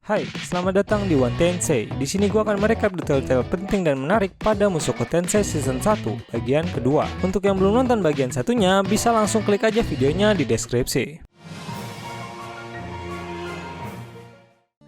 Hai, selamat datang di One Tensei. Di sini gua akan merekap detail-detail penting dan menarik pada Mushoku Tensei Season 1, bagian kedua. Untuk yang belum nonton bagian satunya, bisa langsung klik aja videonya di deskripsi.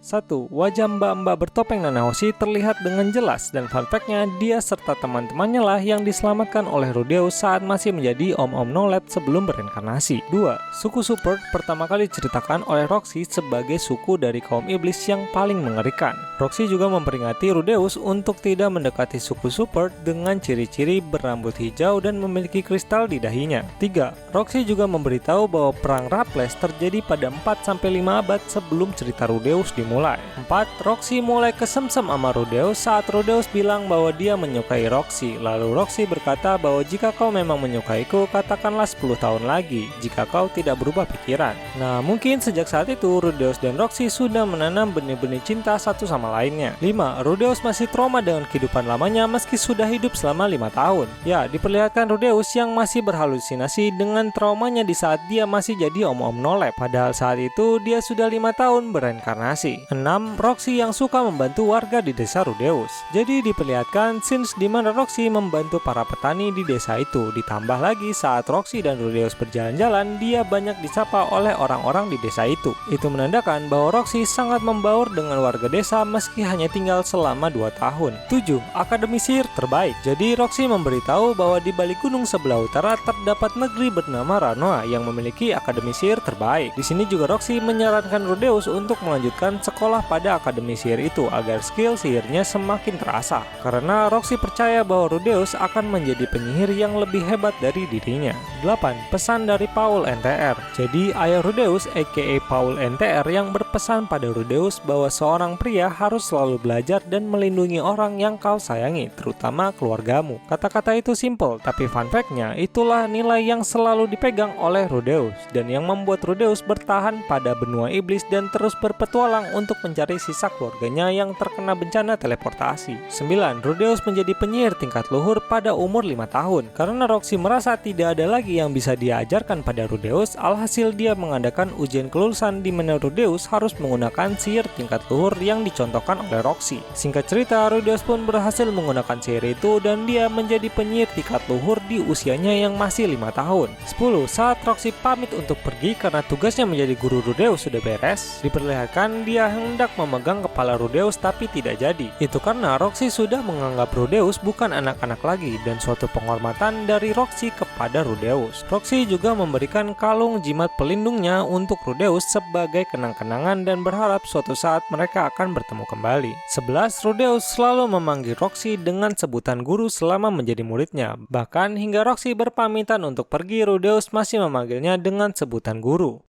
1. Wajah mbak-mbak bertopeng Nanahoshi terlihat dengan jelas, dan fun fact-nya, dia serta teman-temannya lah yang diselamatkan oleh Rudeus saat masih menjadi om-om Nolet sebelum bereinkarnasi. 2. Suku Super pertama kali diceritakan oleh Roxy sebagai suku dari kaum iblis yang paling mengerikan. Roxy juga memperingati Rudeus untuk tidak mendekati suku Super dengan ciri-ciri berambut hijau dan memiliki kristal di dahinya. 3. Roxy juga memberitahu bahwa perang Raples terjadi pada 4-5 abad sebelum cerita Rudeus dimulai. 4. Roxy mulai kesemsem sama Rudeus saat Rudeus bilang bahwa dia menyukai Roxy. Lalu Roxy berkata bahwa jika kau memang menyukaiku, katakanlah 10 tahun lagi jika kau tidak berubah pikiran. Nah, mungkin sejak saat itu Rudeus dan Roxy sudah menanam benih-benih cinta satu sama lainnya. 5. Rudeus masih trauma dengan kehidupan lamanya meski sudah hidup selama 5 tahun. Ya, diperlihatkan Rudeus yang masih berhalusinasi dengan traumanya di saat dia masih jadi om-om Nolep. Padahal saat itu dia sudah 5 tahun bereinkarnasi. 6. Roxy yang suka membantu warga di desa Rudeus. Jadi diperlihatkan scenes di mana Roxy membantu para petani di desa itu. Ditambah lagi saat Roxy dan Rudeus berjalan-jalan, dia banyak disapa oleh orang-orang di desa itu. Itu menandakan bahwa Roxy sangat membaur dengan warga desa meski hanya tinggal selama 2 tahun. 7. Akademi Sihir terbaik. Jadi Roxy memberitahu bahwa di balik gunung sebelah utara terdapat negeri bernama Ranoa yang memiliki akademi sihir terbaik. Di sini juga Roxy menyarankan Rudeus untuk melanjutkan sekolah pada akademi sihir itu agar skill sihirnya semakin terasa. Karena Roxy percaya bahwa Rudeus akan menjadi penyihir yang lebih hebat dari dirinya. 8. Pesan dari Paul NTR. Jadi ayah Rudeus aka Paul NTR yang berpesan pada Rudeus bahwa seorang pria harus selalu belajar dan melindungi orang yang kau sayangi, terutama keluargamu. Kata-kata itu simple, tapi fun fact-nya itulah nilai yang selalu dipegang oleh Rudeus dan yang membuat Rudeus bertahan pada benua iblis dan terus berpetualang untuk mencari sisa keluarganya yang terkena bencana teleportasi. 9. Rudeus menjadi penyihir tingkat luhur pada umur 5 tahun. Karena Roxy merasa tidak ada lagi yang bisa dia ajarkan pada Rudeus, alhasil dia mengadakan ujian kelulusan di mana Rudeus harus menggunakan sihir tingkat luhur yang dicontohkan oleh Roxy. Singkat cerita, Rudeus pun berhasil menggunakan sihir itu dan dia menjadi penyihir tingkat luhur di usianya yang masih 5 tahun. 10. Saat Roxy pamit untuk pergi karena tugasnya menjadi guru Rudeus sudah beres, diperlihatkan dia hendak memegang kepala Rudeus tapi tidak jadi. Itu karena Roxy sudah menganggap Rudeus bukan anak-anak lagi dan suatu penghormatan dari Roxy kepada Rudeus. Roxy juga memberikan kalung jimat pelindungnya untuk Rudeus sebagai kenang-kenangan dan berharap suatu saat mereka akan bertemu kembali. 11. Rudeus selalu memanggil Roxy dengan sebutan guru selama menjadi muridnya. Bahkan hingga Roxy berpamitan untuk pergi, Rudeus masih memanggilnya dengan sebutan guru.